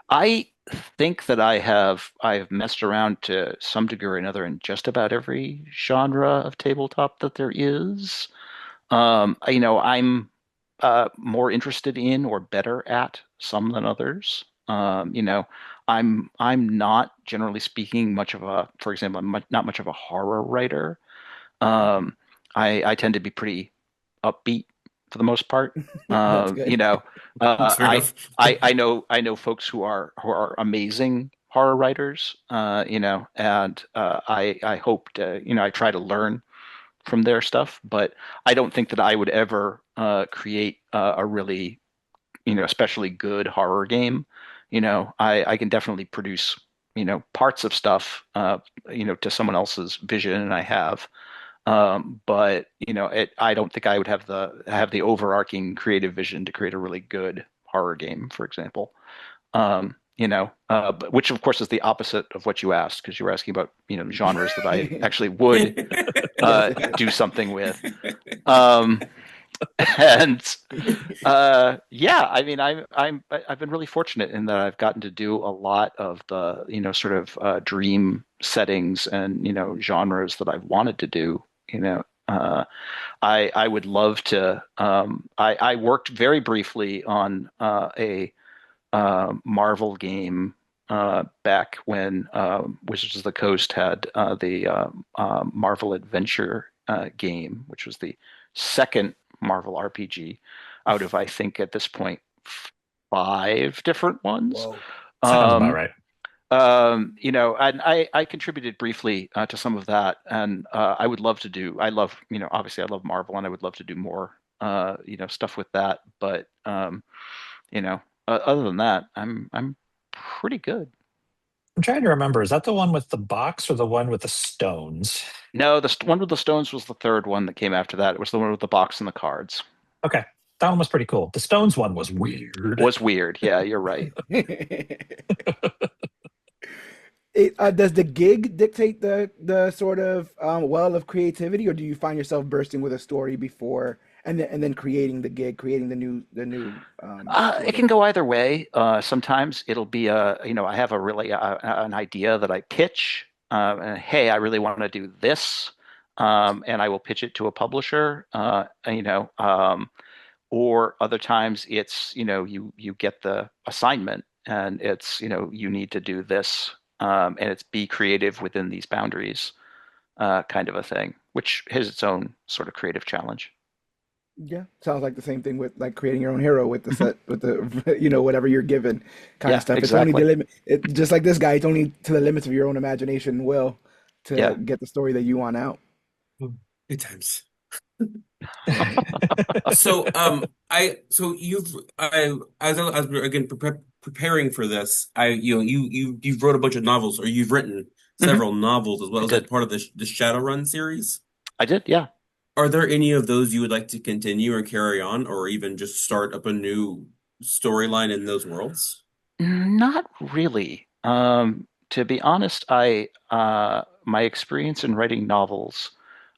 I think that I've messed around to some degree or another in just about every genre of tabletop that there is. I'm more interested in or better at some than others. I'm not generally speaking much of a, for example, not much of a horror writer. Okay. Um, I tend to be pretty upbeat for the most part. That's Um, you good. know, That's uh, fair I enough. I know folks who are amazing horror writers. And I hope to I try to learn from their stuff, but I don't think that I would ever create a really especially good horror game I can definitely produce, parts of stuff, to someone else's vision, and I have. But I don't think I would have the overarching creative vision to create a really good horror game, for example. Which of course is the opposite of what you asked, because you were asking about, genres that I actually would Yes, it is. do something with. Um, and yeah, I mean, I've been really fortunate in that I've gotten to do a lot of the, sort of dream settings and, genres that I've wanted to do. You know, I would love to. I worked very briefly on a Marvel game back when Wizards of the Coast had the Marvel Adventure game, which was the second Marvel RPG out of, I think, at this point, five different ones. Whoa. Sounds about Um, right. and I contributed briefly to some of that, and I would love to do. I love, obviously, I love Marvel, and I would love to do more, stuff with that. But other than that, I'm pretty good. I'm trying to remember, is that the one with the box or the one with the stones? No, one with the stones was the third one that came after that. It was the one with the box and the cards. Okay, that one was pretty cool. The stones one was weird. Was weird. Yeah, you're right. Does the gig dictate the sort of well of creativity, or do you find yourself bursting with a story before and then creating the gig, creating the new It story? can go either way. Sometimes it'll be I have a really an idea that I pitch, and hey, I really want to do this, and I will pitch it to a publisher. Or other times it's, you get the assignment, and it's, you need to do this, and it's be creative within these boundaries, kind of a thing, which has its own sort of creative challenge. Yeah, sounds like the same thing with like creating your own hero with the Mhm. set with the whatever you're given kind of Yeah, stuff. It's only the exactly. limit. Just like this guy, it's only to the limits of your own imagination and will to Yeah. get the story that you want out. Good times. So, as we're again preparing for this, you've wrote a bunch of novels, or you've written Hmm. several novels as I well. Is that did. part of the Shadowrun series? I did. Yeah. Are there any of those you would like to continue or carry on, or even just start up a new storyline in those worlds? Not really. To be honest, I my experience in writing novels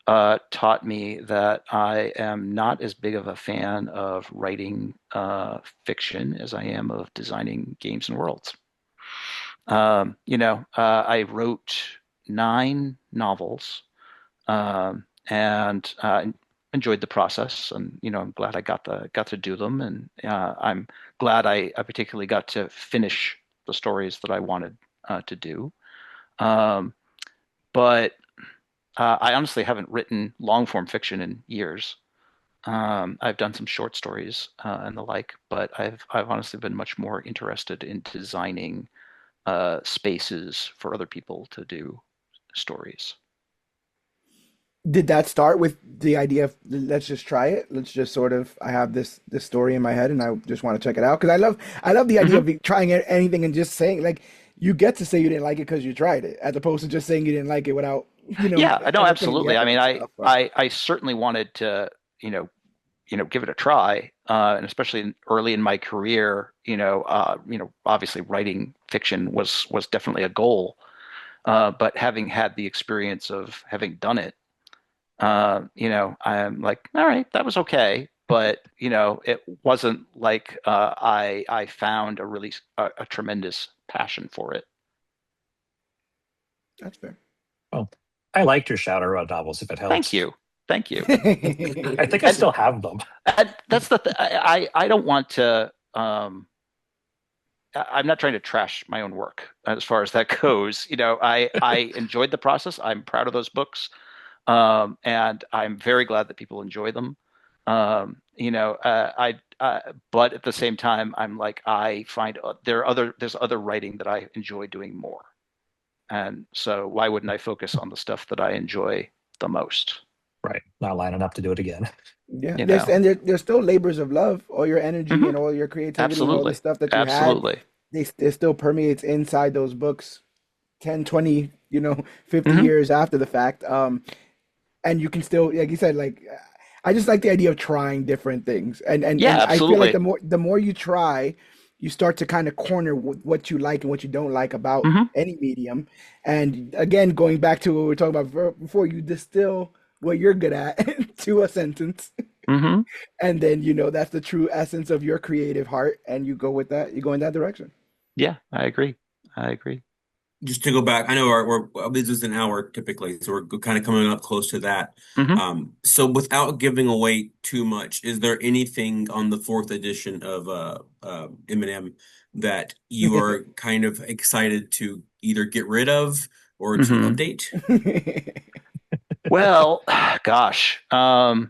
taught me that I am not as big of a fan of writing fiction as I am of designing games and worlds. I wrote nine novels, and enjoyed the process, and I'm glad I got to do them, and I'm glad I particularly got to finish the stories that I wanted to do. Um, but I honestly haven't written long form fiction in years. I've done some short stories and the like, but I've honestly been much more interested in designing spaces for other people to do stories. Did that start with the idea of let's just try it? Let's just sort of I have this story in my head and I just want to check it out because I love the idea Hmm. of trying anything and just saying like you get to say you didn't like it because you tried it as opposed to just saying you didn't like it without Yeah, I know, ever putting the absolutely. I effort mean, and I, stuff. But I, I certainly wanted to, give it a try, and especially early in my career, obviously writing fiction was definitely a goal. But having had the experience of having done it, I'm like, all right, that was okay. But it wasn't like I found a tremendous passion for it. that's fair. Well, I liked your Shadowrun novels, if it Thank helps. you, thank you. I think I And, still have them. and that's I don't want to. I'm not trying to trash my own work as far as that goes. I enjoyed the process. I'm proud of those books, and I'm very glad that people enjoy them. But at the same time, I'm like I find there's other writing that I enjoy doing more, and so why wouldn't I focus on the stuff that I enjoy the most? Right. Not lining up to do it again. Yeah, You know? there's still labors of love, all your energy Hmm. and all your creativity and all the Absolutely, stuff that you had absolutely. it still permeates inside those books 10, 20, 50 Hmm. years after the fact. And you can still, like you said, like I just like the idea of trying different things. Yeah, And I feel like absolutely. the more you try, you start to kind of corner what you like and what you don't like about Hmm. any medium. And again, going back to what we were talking about before, you distill what you're good at to a sentence. Hmm. And then, that's the true essence of your creative heart, and you go with that, you go in that direction. Yeah, I agree. I agree. Just to go back, I know this is an hour typically, so we're kind of coming up close to that. Hmm. So without giving away too much, is there anything on the fourth edition of Eminem that you are kind of excited to either get rid of or to Hmm. update? Well, gosh, I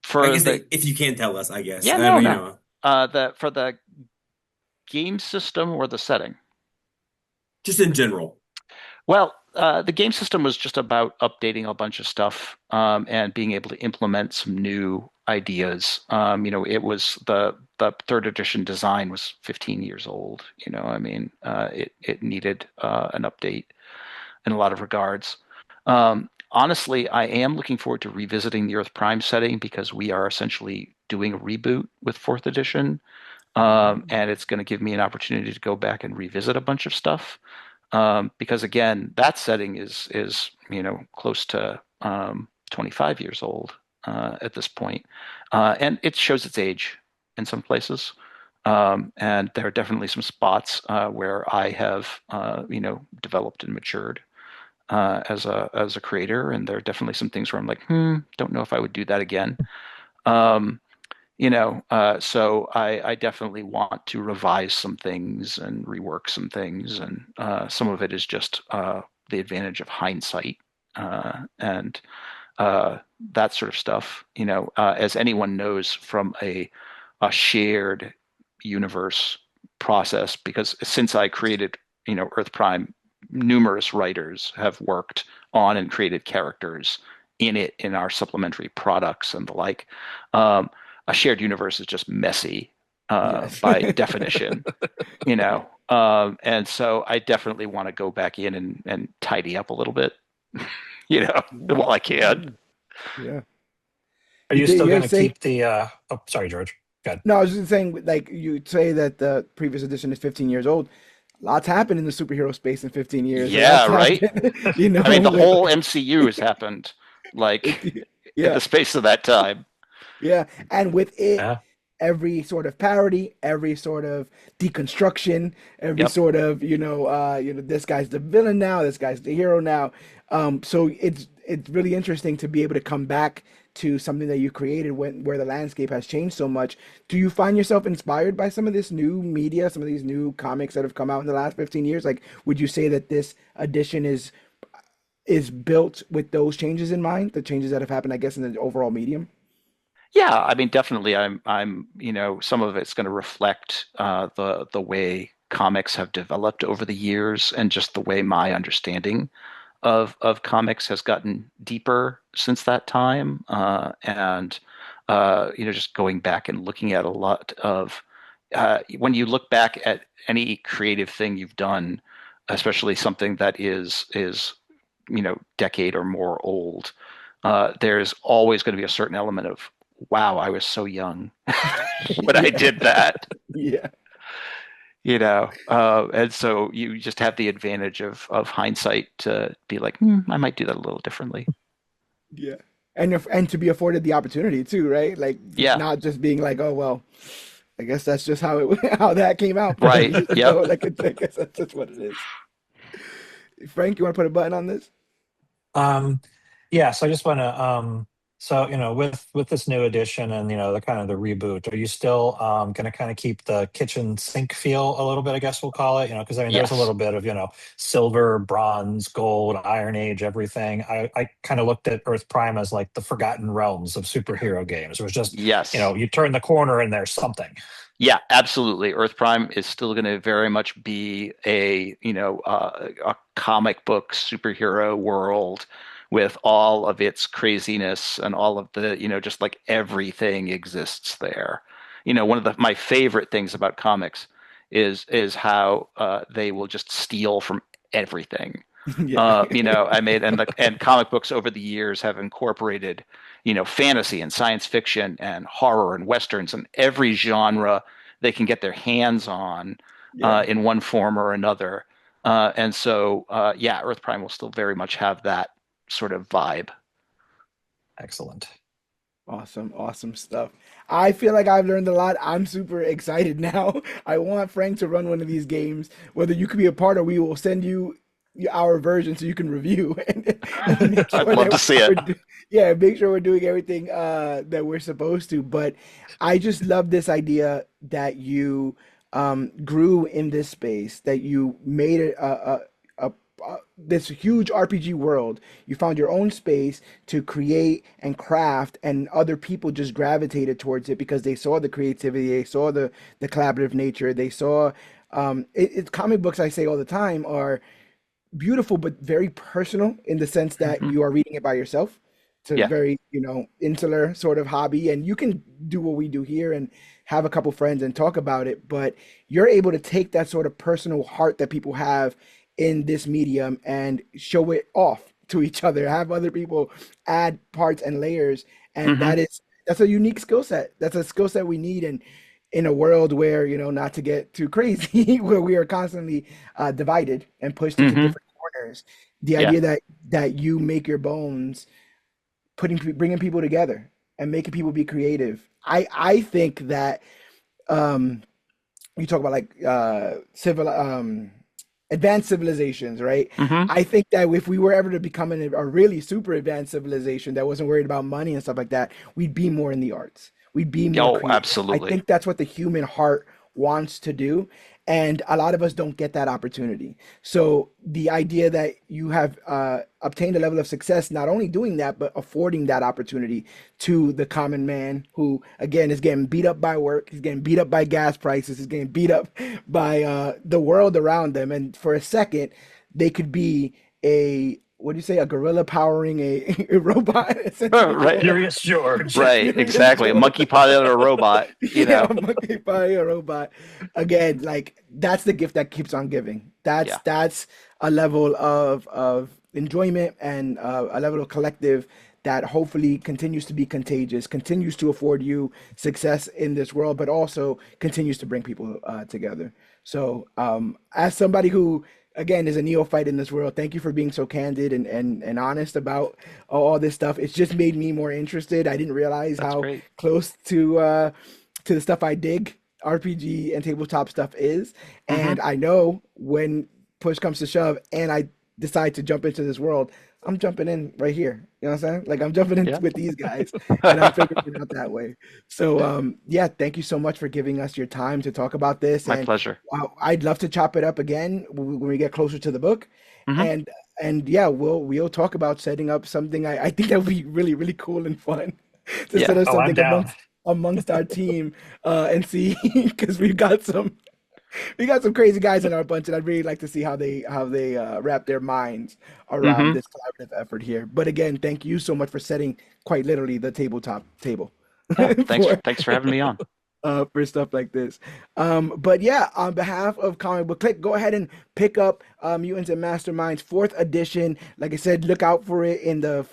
for guess the if you can tell us, I guess. yeah, I don't, no, no, the for the game system or the setting. just in general. Well, the game system was just about updating a bunch of stuff and being able to implement some new ideas. It was the third edition design was 15 years old. I mean, it needed an update in a lot of regards. Honestly, I am looking forward to revisiting the Earth Prime setting because we are essentially doing a reboot with fourth edition, and it's going to give me an opportunity to go back and revisit a bunch of stuff. Because again, that setting is close to 25 years old at this point, and it shows its age in some places. And there are definitely some spots where I have developed and matured as a creator, and there are definitely some things where I'm like, don't know if I would do that again. Um, so I definitely want to revise some things and rework some things, and some of it is just the advantage of hindsight and that sort of stuff. As anyone knows from a shared universe process, because since I created, Earth Prime, numerous writers have worked on and created characters in it in our supplementary products and the like. Um, a shared universe is just messy Yes. by definition, and so I definitely want to go back in and tidy up a little bit, Yeah. while I can. Yeah. Yeah. Are you still You're going to saying, keep the? Oh, sorry, George. Good. no, I was just saying, like, you say that the previous edition is 15 years old. Lots happened in the superhero space in 15 years. Yeah, Lots right. happened, I mean, the with, whole MCU has happened like in yeah. the space of that time. Yeah, and with it, Yeah. every sort of parody, every sort of deconstruction, every Yep. sort of, this guy's the villain now, this guy's the hero now. So it's really interesting to be able to come back to something that you created when where the landscape has changed so much. Do you find yourself inspired by some of this new media, some of these new comics that have come out in the last 15 years? Like, would you say that this edition is built with those changes in mind, the changes that have happened, I guess, in the overall medium? Yeah, I mean, definitely. Some of it's going to reflect the way comics have developed over the years, and just the way my understanding of comics has gotten deeper since that time. And just going back and looking at a lot of when you look back at any creative thing you've done, especially something that is decade or more old, there's always going to be a certain element of, wow, I was so young when I Yeah. did that. Yeah. And so you just have the advantage of hindsight to be like, I might do that a little differently. Yeah. And to be afforded the opportunity too, right? Like Yeah, not just being like, oh well, I guess that's just how it how that came out. right. Yep. Like I guess that's just what it is. Frank, you want to put a button on this? Um, yeah, so I just want to so with this new edition and the kind of the reboot, are you still going to kind of keep the kitchen sink feel a little bit, I guess we'll call it, because I mean there's a Yes. little bit of, silver, bronze, gold, Iron Age, everything. I kind of looked at Earth Prime as like the forgotten realms of superhero games. It was just, Yes. you turn the corner and there's something. Yeah, absolutely. Earth Prime is still going to very much be a comic book superhero world with all of its craziness and all of the, just like everything exists there. One of my favorite things about comics is how they will just steal from everything. Yeah. I made and comic books over the years have incorporated, fantasy and science fiction and horror and westerns and every genre they can get their hands on Yeah. in one form or another. And so, yeah, Earth Prime will still very much have that sort of vibe. Excellent. Awesome, awesome stuff. I feel like I've learned a lot. I'm super excited now. I want Frank to run one of these games, whether you could be a part or we will send you our version so you can review and make I'd sure love to that see it. yeah, make sure we're doing everything that we're supposed to. But I just love this idea that you grew in this space, that you made it this huge RPG world. You found your own space to create and craft, and other people just gravitated towards it because they saw the creativity, they saw the collaborative nature, they saw comic books. I say all the time are beautiful but very personal in the sense that Hmm. you are reading it by yourself. It's a Yeah. very, insular sort of hobby, and you can do what we do here and have a couple friends and talk about it, but you're able to take that sort of personal heart that people have in this medium and show it off to each other, have other people add parts and layers, and Hmm. that's a unique skill set. That's a skill set we need in a world where, not to get too crazy, where we are constantly divided and pushed into Hmm. different corners. The Yeah. idea that you make your bones bringing people together and making people be creative. I think that um, you talk about like civil advanced civilizations, right? Hmm. I think that if we were ever to become a really super advanced civilization that wasn't worried about money and stuff like that, we'd be more in the arts. We'd be more Oh, creative. I absolutely. think that's what the human heart wants to do. And a lot of us don't get that opportunity. So the idea that you have obtained a level of success, not only doing that, but affording that opportunity to the common man who, again, is getting beat up by work, he's getting beat up by gas prices, he's getting beat up by the world around them. And for a second, they could be what do you say, a gorilla powering a robot, essentially. Right. Curious George. Right. Curious Exactly. A George. monkey pilot or a robot, Yeah, a monkey pie, a robot. Again, like that's the gift that keeps on giving. That's Yeah. that's a level of enjoyment and a level of collective that hopefully continues to be contagious, continues to afford you success in this world, but also continues to bring people together. So, as somebody who again is a neophyte in this world, thank you for being so candid and honest about all this stuff. It's just made me more interested. I didn't realize That's how great. close to the stuff I dig RPG and tabletop stuff is. Hmm. And I know when push comes to shove and I decide to jump into this world, I'm jumping in right here. You know what I'm saying? Like I'm jumping in Yeah. with these guys and I'm figuring it out that way. So yeah, thank you so much for giving us your time to talk about this. My And pleasure. I'd love to chop it up again when we get closer to the book. Hmm. And yeah, we'll talk about setting up something. I think that would be really, really cool and fun to set Yeah. up Oh, I'm something down. amongst our team and see because we got some crazy guys in our bunch, and I'd really like to see how they wrap their minds around Hmm. this collaborative effort here. But again, thank you so much for setting quite literally the tabletop table Yeah. for Thanks for having me on. for stuff like this. But yeah, on behalf of Comic Book Click, go ahead and pick up Mutants and Masterminds fourth edition. Like I said, look out for it in the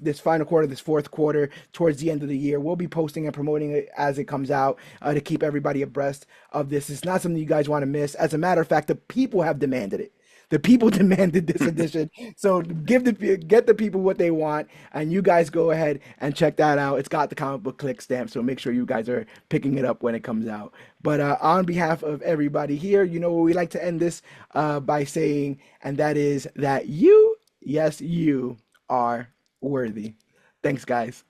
this final quarter, this fourth quarter, towards the end of the year. We'll be posting and promoting it as it comes out to keep everybody abreast of this. It's not something you guys want to miss. As a matter of fact, the people have demanded it. The people demanded this edition, so get the people what they want, and you guys go ahead and check that out. It's got the comic book click stamp, so make sure you guys are picking it up when it comes out. But on behalf of everybody here, you know what we like to end this by saying, and that is that you, yes, you are worthy. Thanks, guys.